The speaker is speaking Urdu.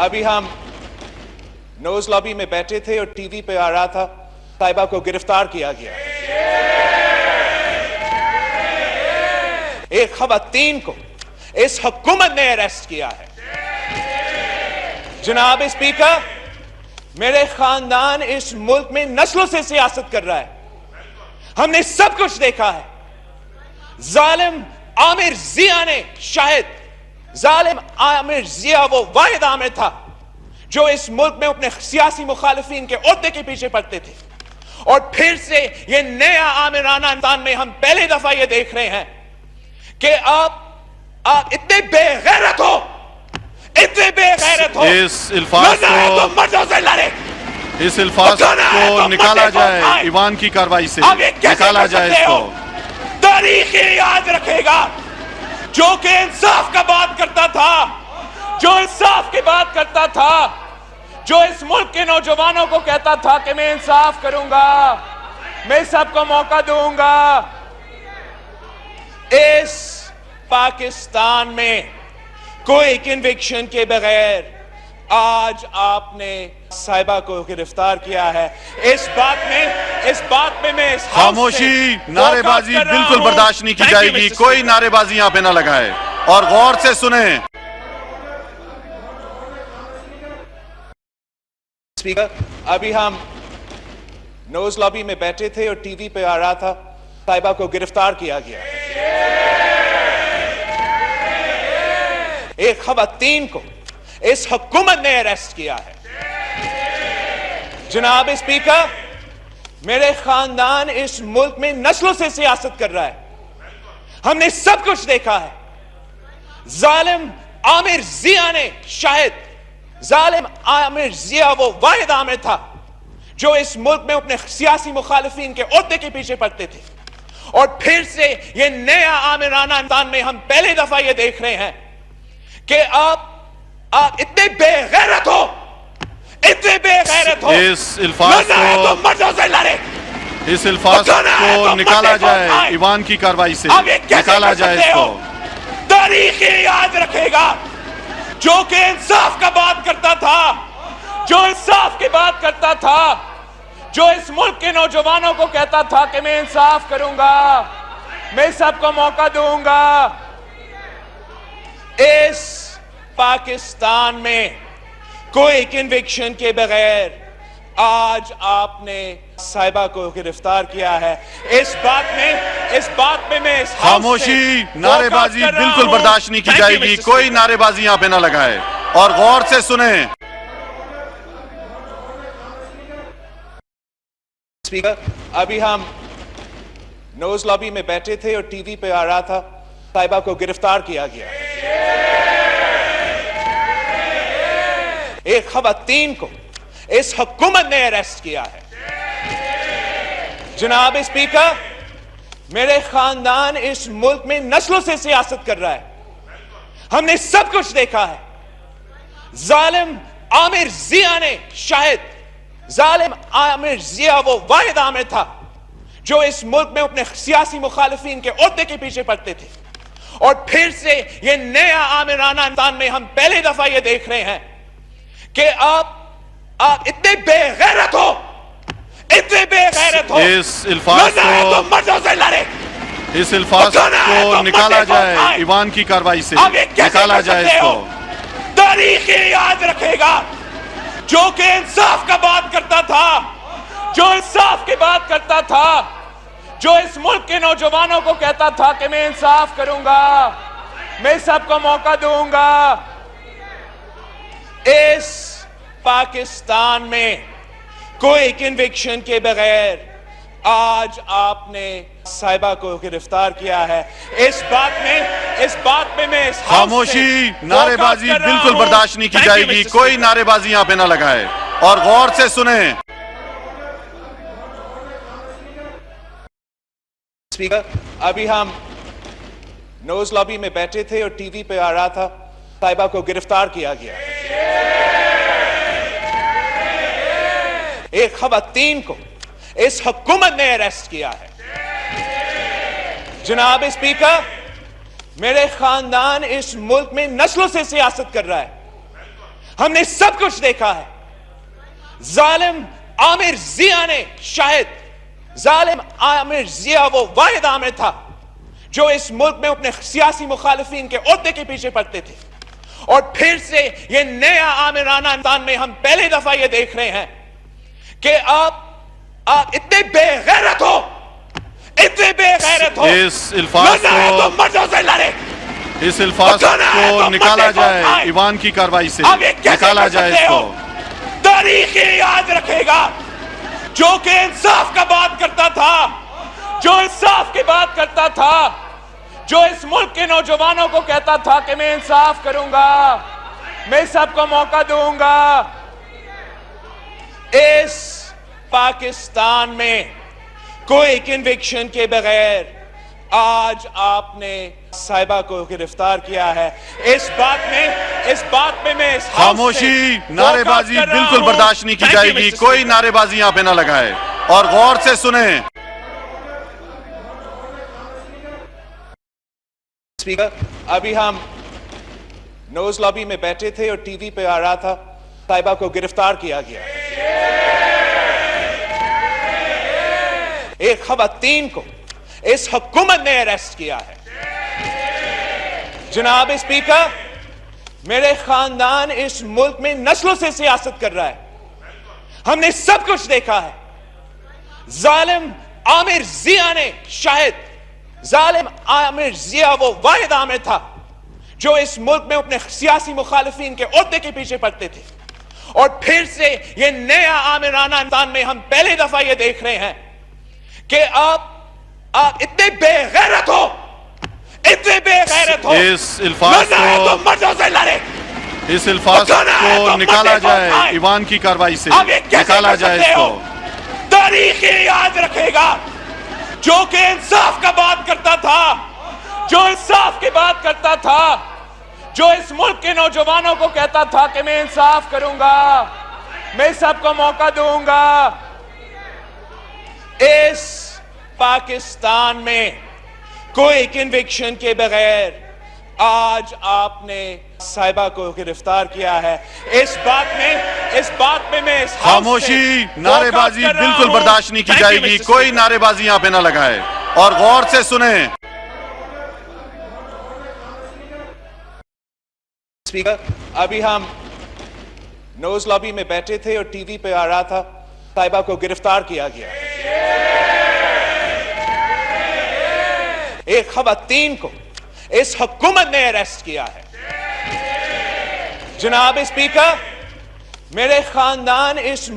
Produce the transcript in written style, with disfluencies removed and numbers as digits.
ابھی ہم نوز لابی میں بیٹھے تھے اور ٹی وی پہ آ رہا تھا طیبہ کو گرفتار کیا گیا، ایک خواتین کو اس حکومت نے اریسٹ کیا ہے۔ جناب اسپیکر، میرے خاندان اس ملک میں نسلوں سے سیاست کر رہا ہے، ہم نے سب کچھ دیکھا ہے۔ ظالم عامر ضیاء نے ظالم عامر ضیاء وہ واحد عامر تھا جو اس ملک میں اپنے سیاسی مخالفین کے عہدے کے پیچھے پڑتے تھے، اور پھر سے یہ نیا عامرانہ انداز میں ہم پہلی دفعہ یہ دیکھ رہے ہیں کہ آپ اتنے بے غیرت ہو، اس الفاظ کو نکالا جائے، ایوان کی کارروائی سے نکالا جائے اس کو۔ تاریخ یاد رکھے گا جو کہ انصاف کا بات کرتا تھا، جو انصاف کی بات کرتا تھا، جو اس ملک کے نوجوانوں کو کہتا تھا کہ میں انصاف کروں گا، میں سب کو موقع دوں گا۔ اس پاکستان میں کوئی کنوکشن کے بغیر آج آپ نے صاحبہ کو گرفتار کیا ہے۔ اس بات میں میں خاموشی، نعرے بازی بالکل برداشت نہیں کی جائے گی، کوئی نعرے بازی یہاں پہ نہ لگائے اور غور سے سنیں۔ اسپیکر، ابھی ہم نوز لابی میں بیٹھے تھے اور ٹی وی پہ آ رہا تھا طیبہ کو گرفتار کیا گیا، ایک خواتین کو اس حکومت نے اریسٹ کیا ہے۔ جناب اسپیکر، میرے خاندان اس ملک میں نسلوں سے سیاست کر رہا ہے، ہم نے سب کچھ دیکھا ہے۔ ظالم عامر ضیاء وہ واحد عامر تھا جو اس ملک میں اپنے سیاسی مخالفین کے عہدے کے پیچھے پڑتے تھے، اور پھر سے یہ نیا عامرانہ انداز میں ہم پہلی دفعہ یہ دیکھ رہے ہیں کہ آپ اتنے بے غیرت ہو، اس الفاظ کو نکالا جائے، ایوان کی کارروائی سے نکالا جائے اس کو۔ تاریخ یاد رکھے گا جو کہ انصاف کا بات کرتا تھا، جو انصاف کی بات کرتا تھا، جو اس ملک کے نوجوانوں کو کہتا تھا کہ میں انصاف کروں گا، میں سب کو موقع دوں گا۔ اس پاکستان میں کوئی کنوکشن کے بغیر آج آپ نے صاحبہ کو گرفتار کیا ہے۔ اس بات میں میں خاموشی، نعرے بازی بالکل برداشت نہیں کی جائے گی، کوئی نعرے بازی یہاں پہ نہ لگائے اور غور سے سنیں۔ اسپیکر، ابھی ہم نوز لابی میں بیٹھے تھے اور ٹی وی پہ آ رہا تھا طیبہ کو گرفتار کیا گیا، ایک خواتین کو اس حکومت نے اریسٹ کیا ہے۔ جناب اسپیکر، میرے خاندان اس ملک میں نسلوں سے سیاست کر رہا ہے، ہم نے سب کچھ دیکھا ہے۔ ظالم عامر ضیاء وہ واحد عامر تھا جو اس ملک میں اپنے سیاسی مخالفین کے عہدے کے پیچھے پڑتے تھے، اور پھر سے یہ نیا عامرانہ انداز میں ہم پہلی دفعہ یہ دیکھ رہے ہیں کہ آپ اتنے بے غیرت ہو، اس الفاظ کو نکالا جائے، ایوان کی کارروائی سے نکالا جائے اس کو۔ تاریخ یاد رکھے گا جو کہ انصاف کا بات کرتا تھا، جو انصاف کی بات کرتا تھا، جو اس ملک کے نوجوانوں کو کہتا تھا کہ میں انصاف کروں گا، میں سب کو موقع دوں گا۔ اس پاکستان میں کوئی کنوکشن کے بغیر آج آپ نے صاحبہ کو گرفتار کیا ہے۔ اس بات میں میں خاموشی، نعرے بازی بالکل برداشت نہیں کی جائے گی، کوئی نعرے بازی یہاں پہ نہ لگائے اور غور سے سنیں۔ اسپیکر، ابھی ہم نوز لابی میں بیٹھے تھے اور ٹی وی پہ آ رہا تھا طیبہ کو گرفتار کیا گیا، ایک خواتین کو اس حکومت نے اریسٹ کیا ہے۔ جناب اسپیکر، میرے خاندان اس ملک میں نسلوں سے سیاست کر رہا ہے، ہم نے سب کچھ دیکھا ہے. ظالم عامر ضیاء نے شاید ظالم عامر ضیاء وہ واحد عامر تھا جو اس ملک میں اپنے سیاسی مخالفین کے عہدے کے پیچھے پڑتے تھے. اور پھر سے یہ نیا عامرانہ انسان میں ہم پہلی دفعہ یہ دیکھ رہے ہیں کہ آپ اتنے بے غیرت ہو, اتنے بے غیرت ہو. اس الفاظ کو مردوں سے لڑے, اس الفاظ کو نکالا جائے, ایوان کی کارروائی سے نکالا جائے اس کو. تاریخ یاد رکھے گا جو کہ انصاف کا بات کرتا تھا, جو انصاف کی بات کرتا تھا, جو اس ملک کے نوجوانوں کو کہتا تھا کہ میں انصاف کروں گا, میں سب کو موقع دوں گا. اس پاکستان میں کوئی کنوکشن کے بغیر آج آپ نے صاحبہ کو گرفتار کیا ہے. اس بات میں میں اس خاموشی, نعرے بازی بالکل برداشت نہیں کی جائے گی. کوئی نعرے بازی یہاں پہ نہ لگائے اور غور سے سنیں. اسپیکر, ابھی ہم نوز لابی میں بیٹھے تھے اور ٹی وی پہ آ رہا تھا صاحبہ کو گرفتار کیا گیا. ایک خواتین کو اس حکومت نے اریسٹ کیا ہے. جناب اسپیکر, میرے خاندان اس ملک میں نسلوں سے سیاست کر رہا ہے. ہم نے سب کچھ دیکھا ہے. ظالم عامر ضیاء نے شاید ظالم عامر ضیاء وہ واحد عامر تھا جو اس ملک میں اپنے سیاسی مخالفین کے عہدے کے پیچھے پڑتے تھے. اور پھر سے یہ نیا عامرانہ انسان میں ہم پہلی دفعہ یہ دیکھ رہے ہیں کہ آپ اتنے بے غیرت ہو, اتنے بے غیرت ہو. اس الفاظ کو مردوں سے لڑے, اس الفاظ کو نکالا جائے, ایوان کی کارروائی سے نکالا جائے اس کو. تاریخ یاد رکھے گا جو کہ انصاف کا بات کرتا تھا, جو انصاف کی بات کرتا تھا, جو اس ملک کے نوجوانوں کو کہتا تھا کہ میں انصاف کروں گا, میں سب کو موقع دوں گا. اس پاکستان میں کوئی کنوکشن کے بغیر آج آپ نے صاحبہ کو گرفتار کیا ہے. اس بات میں میں اس خاموشی, نعرے بازی بالکل برداشت نہیں کی جائے گی. کوئی نعرے بازی یہاں پہ نہ لگائے اور غور سے سنیں. اسپیکر, ابھی ہم نوز لابی میں بیٹھے تھے اور ٹی وی پہ آ رہا تھا صاحبہ کو گرفتار کیا گیا. ایک خواتین کو اس حکومت نے اریسٹ کیا ہے. جناب اسپیکر, میرے خاندان اس